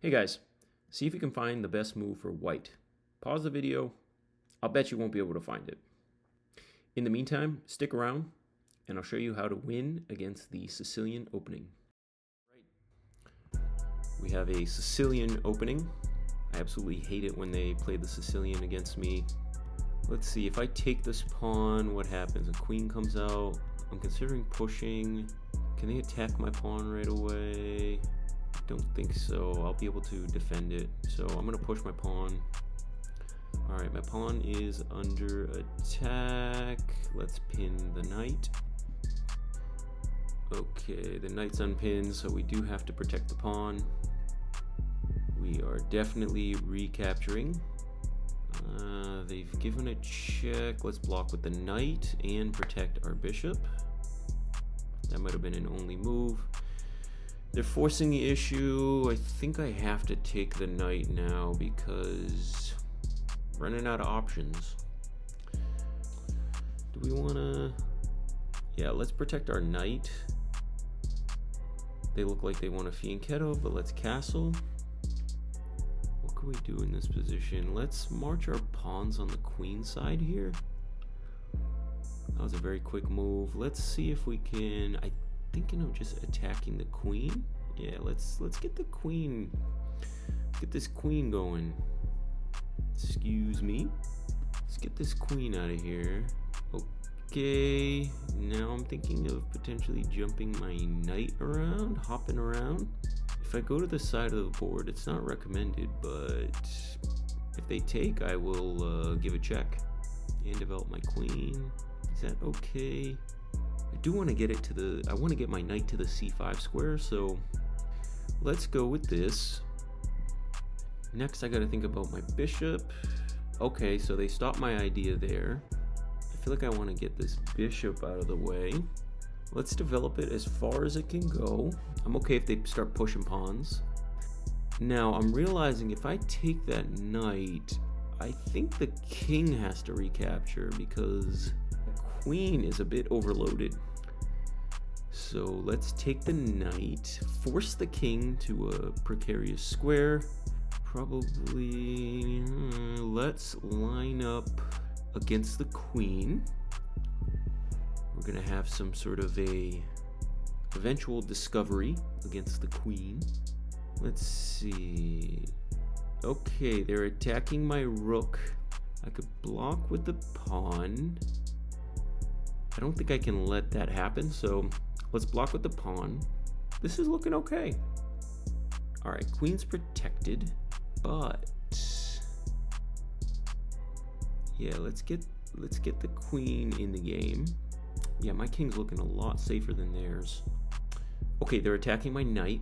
Hey guys, see if you can find the best move for white. Pause the video. I'll bet you won't be able to find it. In the meantime, stick around and I'll show you how to win against the Sicilian opening. We have a Sicilian opening. I absolutely hate it when they play the Sicilian against me. Let's see, if I take this pawn, what happens? A queen comes out. I'm considering pushing. Can they attack my pawn right away? Don't think so. I'll be able to defend it. So I'm gonna push my pawn. All right, my pawn is under attack. Let's pin the knight. Okay, the knight's unpinned, so we do have to protect the pawn. We are definitely recapturing. They've given a check. Let's block with the knight and protect our bishop. That might have been an only move. They're forcing the issue. I think I have to take the knight now because I'm running out of options. Do we want to... Yeah, let's protect our knight. They look like they want a fianchetto, but let's castle. What can we do in this position? Let's march our pawns on the queen side here. That was a very quick move. Let's see if we can... I'm thinking of just attacking the queen. Yeah, let's get the queen. Get this queen going. Excuse me. Let's get this queen out of here. Okay, now I'm thinking of potentially jumping my knight around, hopping around. If I go to the side of the board, it's not recommended, but if they take, I will give a check and develop my queen. Is that okay? I do want to get it to the, I want to get my knight to the c5 square, so let's go with this. Next, I got to think about my bishop. Okay, so they stopped my idea there. I feel like I want to get this bishop out of the way. Let's develop it as far as it can go. I'm okay if they start pushing pawns. Now, I'm realizing if I take that knight, I think the king has to recapture because queen is a bit overloaded. So let's take the knight, force the king to a precarious square. Probably let's line up against the queen. We're gonna have some sort of a eventual discovery against the queen. Let's see. Okay, they're attacking my rook. I could block with the pawn. I don't think I can let that happen, so let's block with the pawn. This is looking okay. All right, queen's protected, but yeah, let's get the queen in the game. Yeah, my king's looking a lot safer than theirs. Okay, they're attacking my knight.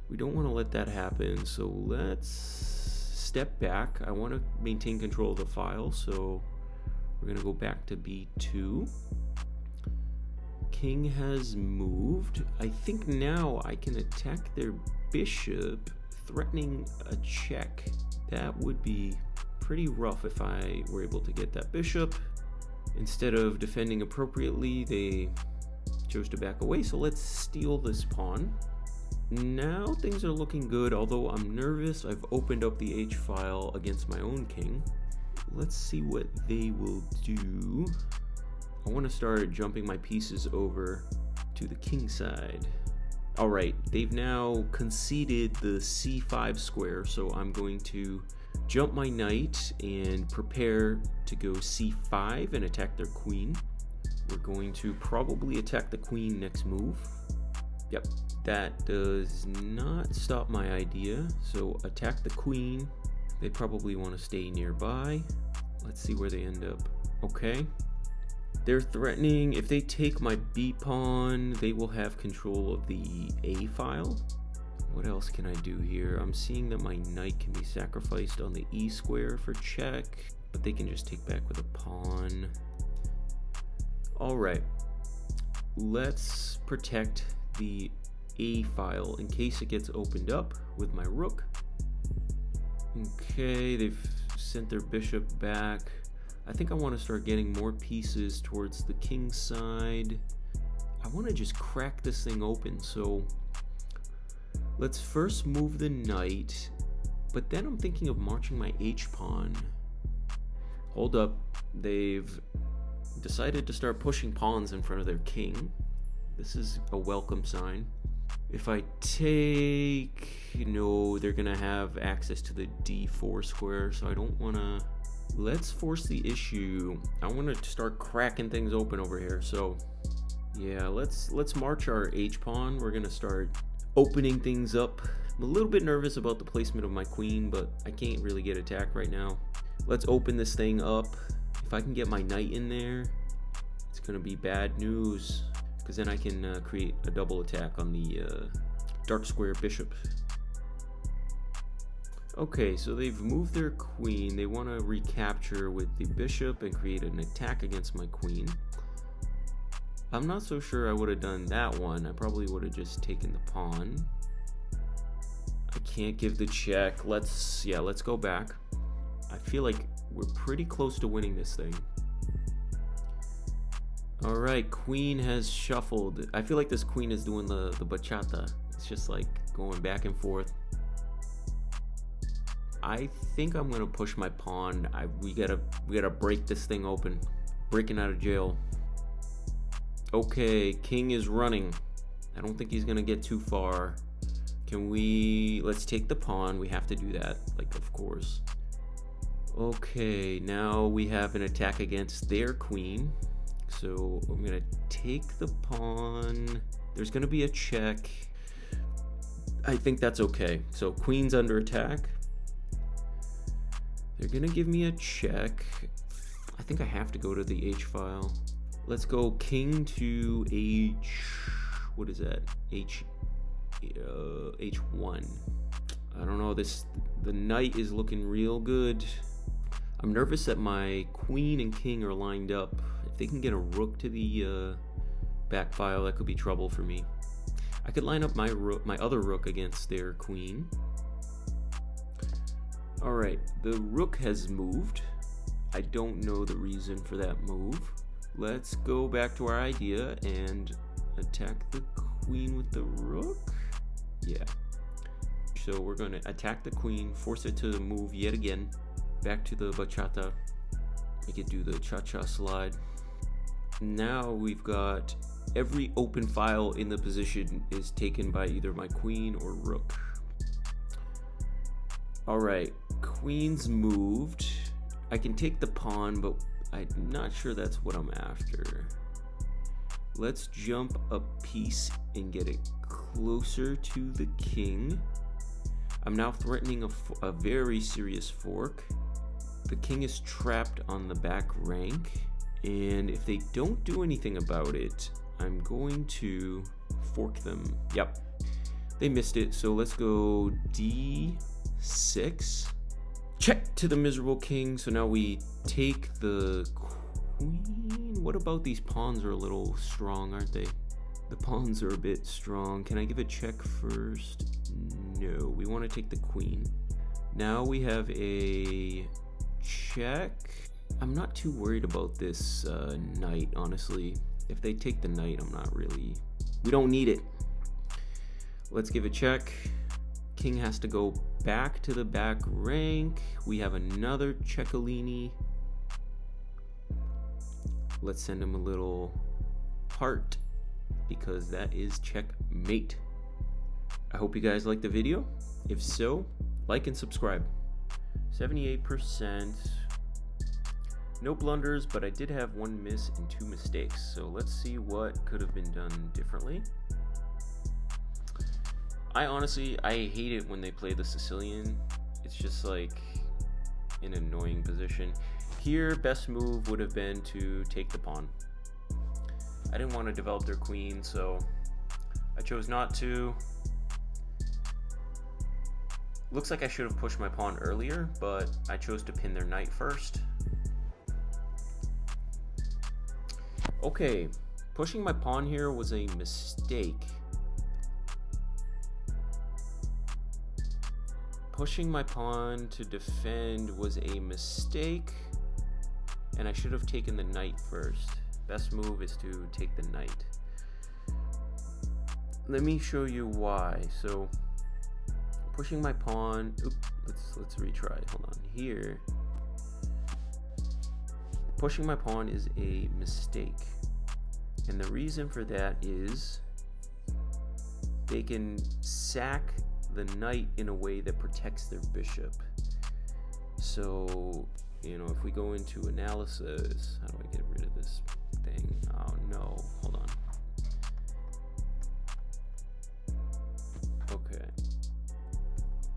We don't want to let that happen, so let's step back. I want to maintain control of the file, so we're gonna go back to b2. King has moved. I think now I can attack their bishop, threatening a check. That would be pretty rough if I were able to get that bishop. Instead of defending appropriately, they chose to back away, so let's steal this pawn. Now things are looking good, although I'm nervous. I've opened up the H file against my own king. Let's see what they will do. I want to start jumping my pieces over to the king side. All right, they've now conceded the c5 square, so I'm going to jump my knight and prepare to go c5 and attack their queen. We're going to probably attack the queen next move. Yep, that does not stop my idea. So attack the queen. They probably want to stay nearby. Let's see where they end up. Okay. They're threatening, if they take my b pawn, they will have control of the a file. What else can I do here? I'm seeing that my knight can be sacrificed on the e square for check, but they can just take back with a pawn. All right, let's protect the a file in case it gets opened up with my rook. Okay, they've sent their bishop back. I think I want to start getting more pieces towards the king side. I want to just crack this thing open, so Let's first move the knight, but then I'm thinking of marching my h-pawn. Hold up, they've decided to start pushing pawns in front of their king. This is a welcome sign. If I take, no, they're gonna have access to the d4 square, so I don't wanna. Let's force the issue. I want to start cracking things open over here. So yeah, let's march our h-pawn. We're gonna start opening things up. I'm a little bit nervous about the placement of my queen, but I can't really get attacked right now. Let's open this thing up. If I can get my knight in there, it's gonna be bad news, because then I can create a double attack on the dark square bishop. Okay, so they've moved their queen. They want to recapture with the bishop and create an attack against my queen. I'm not so sure I would have done that one. I probably would have just taken the pawn. I can't give the check. Let's go back. I feel like we're pretty close to winning this thing. All right, queen has shuffled. I feel like this queen is doing the bachata. It's just like going back and forth. I think I'm gonna push my pawn. We gotta break this thing open. Breaking out of jail. Okay, king is running. I don't think he's gonna get too far. Let's take the pawn. We have to do that, like, of course. Okay, now we have an attack against their queen. So I'm gonna take the pawn. There's gonna be a check. I think that's okay. So queen's under attack. They're gonna give me a check. I think I have to go to the H file. Let's go king to H. What is that? H1. I don't know. The knight is looking real good. I'm nervous that my queen and king are lined up. If they can get a rook to the back file, that could be trouble for me. I could line up my other rook against their queen. All right, the rook has moved. I don't know the reason for that move. Let's go back to our idea and attack the queen with the rook. Yeah. So we're going to attack the queen, force it to move yet again. Back to the bachata. Make it do the cha-cha slide. Now we've got every open file in the position is taken by either my queen or rook. All right, queen's moved. I can take the pawn, but I'm not sure that's what I'm after. Let's jump a piece and get it closer to the king. I'm now threatening a very serious fork. The king is trapped on the back rank, and if they don't do anything about it, I'm going to fork them. Yep, they missed it, so let's go d6. Check to the miserable king. So now we take the queen. What about these pawns are a little strong, aren't they? The pawns are a bit strong. Can I give a check first? No, we want to take the queen. Now we have a check. I'm not too worried about this knight, honestly. If they take the knight, I'm not really... We don't need it. Let's give a check. King has to go back to the back rank. We have another Ceccolini. Let's send him a little heart, because that is checkmate. I hope you guys liked the video. If so, like and subscribe. 78%. No blunders, but I did have one miss and 2 mistakes. So let's see what could have been done differently. I hate it when they play the Sicilian. It's just like an annoying position. Here, best move would have been to take the pawn. I didn't want to develop their queen, so I chose not to. Looks like I should have pushed my pawn earlier, but I chose to pin their knight first. Okay, pushing my pawn here was a mistake. Pushing my pawn to defend was a mistake, and I should have taken the knight first. Best move is to take the knight. Let me show you why. So pushing my pawn. Oop, let's retry. Hold on. Here, pushing my pawn is a mistake, and the reason for that is they can sack the knight in a way that protects their bishop. So, you know, if we go into analysis, how do I get rid of this thing? Oh no, hold on. Okay.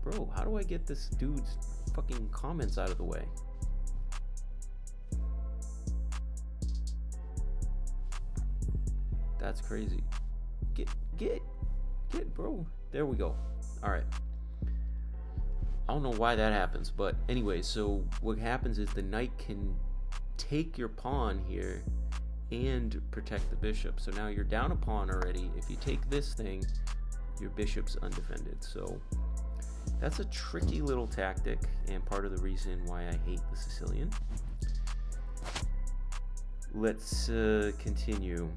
Bro, how do I get this dude's fucking comments out of the way? That's crazy. Get, bro. There we go. All right. I don't know why that happens, but anyway, so what happens is the knight can take your pawn here and protect the bishop. So now you're down a pawn already. If you take this thing, your bishop's undefended. So that's a tricky little tactic and part of the reason why I hate the Sicilian. Let's continue.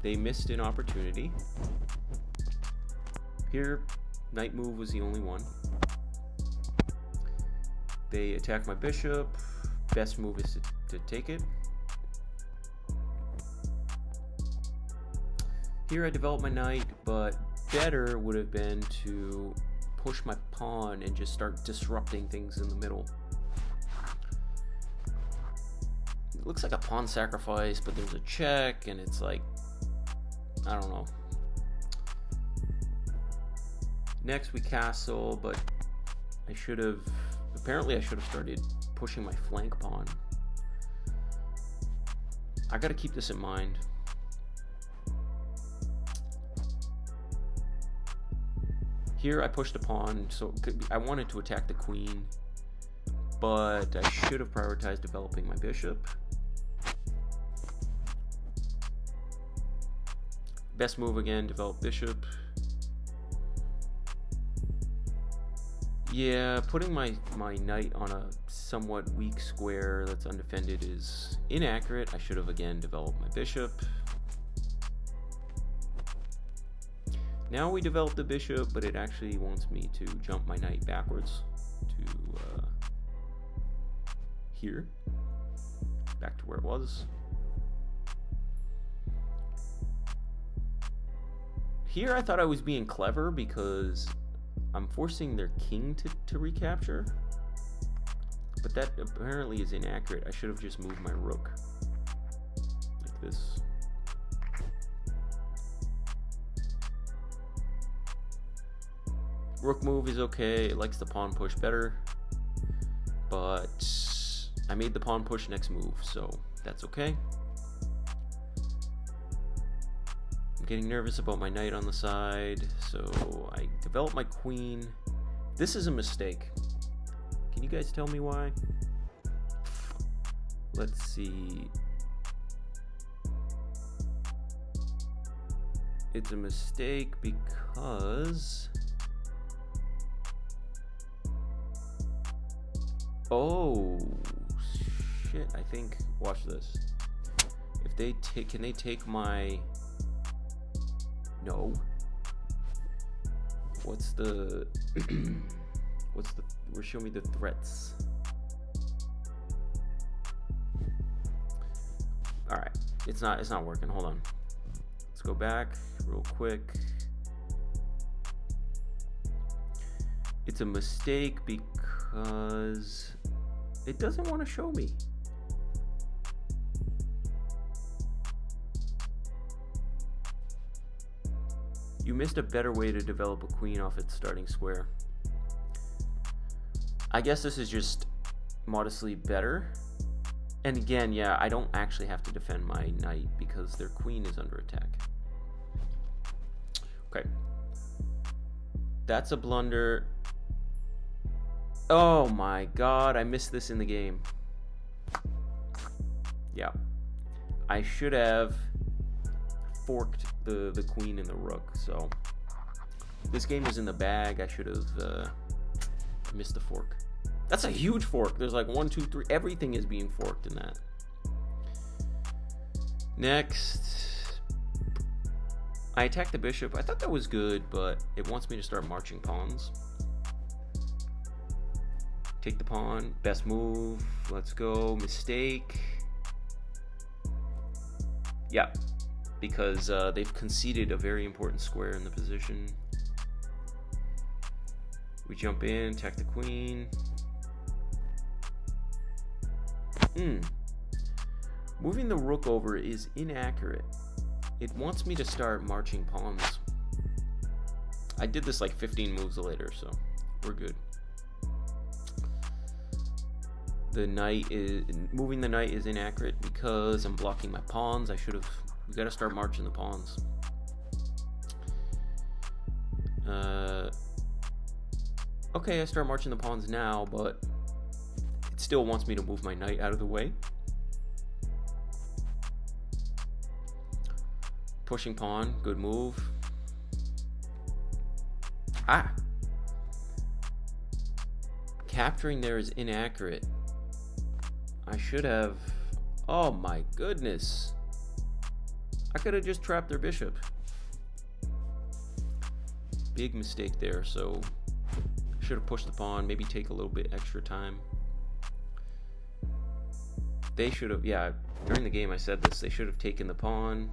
They missed an opportunity. Here, knight move was the only one. They attack my bishop. Best move is to take it. Here I develop my knight, but better would have been to push my pawn and just start disrupting things in the middle. It looks like a pawn sacrifice, but there's a check, and it's like, I don't know. Next we castle, but apparently I should have started pushing my flank pawn. I gotta keep this in mind. Here I pushed a pawn, so I wanted to attack the queen, but I should have prioritized developing my bishop. Best move again, develop bishop. Yeah, putting my knight on a somewhat weak square that's undefended is inaccurate. I should have again developed my bishop. Now we develop the bishop, but it actually wants me to jump my knight backwards to here, back to where it was. Here I thought I was being clever because I'm forcing their king to recapture, but that apparently is inaccurate. I should have just moved my rook like this. Rook move is okay. It likes the pawn push better, but I made the pawn push next move, so that's okay. I'm getting nervous about my knight on the side, so I develop my queen. This is a mistake. Can you guys tell me why? Let's see. It's a mistake because... Oh, shit, I think, watch this. If they take, can they take my, no. What's the, show me the threats. All right, it's not working, hold on. Let's go back real quick. It's a mistake because it doesn't want to show me. You missed a better way to develop a queen off its starting square. I guess this is just modestly better. And again, yeah, I don't actually have to defend my knight because their queen is under attack. Okay. That's a blunder. Oh my god, I missed this in the game. Yeah. I should have forked the queen and the rook, so this game is in the bag. I should have missed the fork. That's a huge fork. There's like 1, 2, 3. Everything is being forked in that. Next. I attacked the bishop. I thought that was good, but it wants me to start marching pawns. Take the pawn. Best move. Let's go. Mistake. Yeah, because they've conceded a very important square in the position. We jump in, attack the queen. Moving the rook over is inaccurate. It wants me to start marching pawns. I did this like 15 moves later, so we're good. The knight is moving the knight is inaccurate because I'm blocking my pawns. We gotta start marching the pawns. Okay, I start marching the pawns now, but it still wants me to move my knight out of the way. Pushing pawn, good move. Capturing there is inaccurate. I should have... Oh my goodness. I could have just trapped their bishop. Big mistake there, so I should have pushed the pawn, maybe take a little bit extra time. They should have, yeah, during the game I said this, they should have taken the pawn.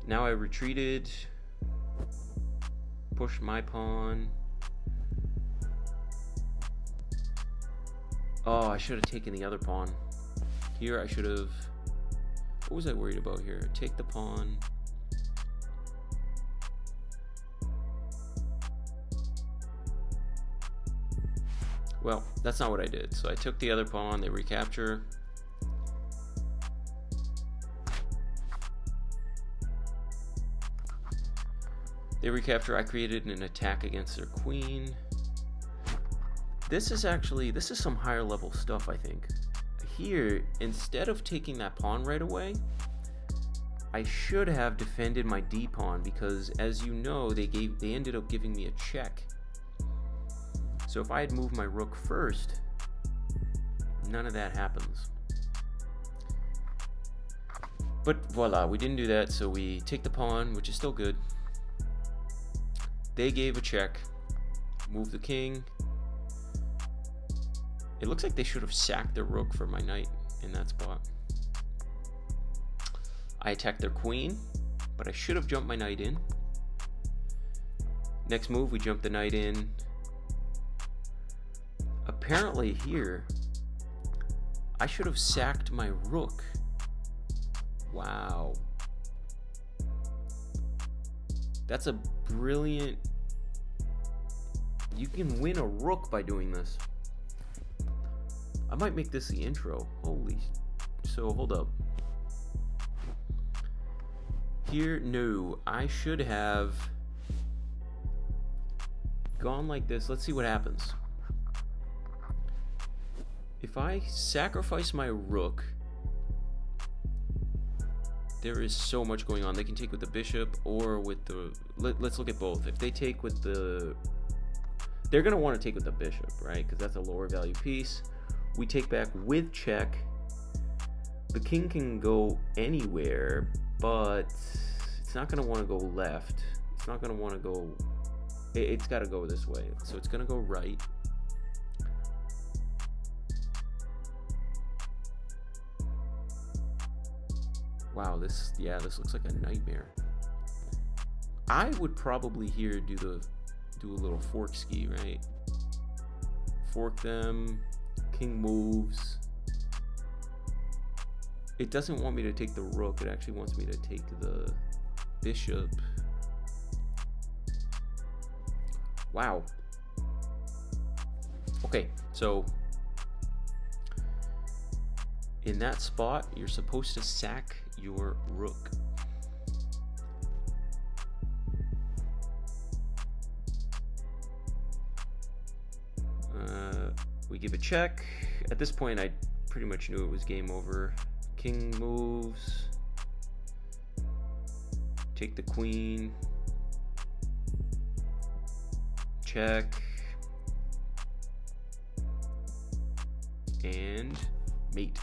Now I retreated, pushed my pawn. Oh, I should have taken the other pawn. Here I should have... What was I worried about here? Take the pawn. Well, that's not what I did. So I took the other pawn, they recapture. They recapture, I created an attack against their queen. This is some higher level stuff, I think. Here, instead of taking that pawn right away, I should have defended my d pawn because, as you know, they ended up giving me a check. So if I had moved my rook first, none of that happens. But voila, we didn't do that, so we take the pawn, which is still good. They gave a check, move the king. It looks like they should have sacked their rook for my knight in that spot. I attacked their queen, but I should have jumped my knight in. Next move, we jump the knight in. Apparently here, I should have sacked my rook. Wow. That's a brilliant... You can win a rook by doing this. I might make this the intro. Holy... So, hold up. Here, no. I should have gone like this. Let's see what happens. If I sacrifice my rook, there is so much going on. They can take with the bishop or with the... Let's look at both. If they take with the... They're going to want to take with the bishop, right? Because that's a lower value piece. We take back with check. The king can go anywhere, but it's not going to want to go left. It's not going to want to go... It's got to go this way. So it's going to go right. Wow, this looks like a nightmare. I would probably here do a little fork ski, right? Fork them, king moves. It doesn't want me to take the rook, it actually wants me to take the bishop. Wow. Okay, so in that spot, you're supposed to sack your rook. We give a check. At this point, I pretty much knew it was game over. King moves. Take the queen. Check. And mate.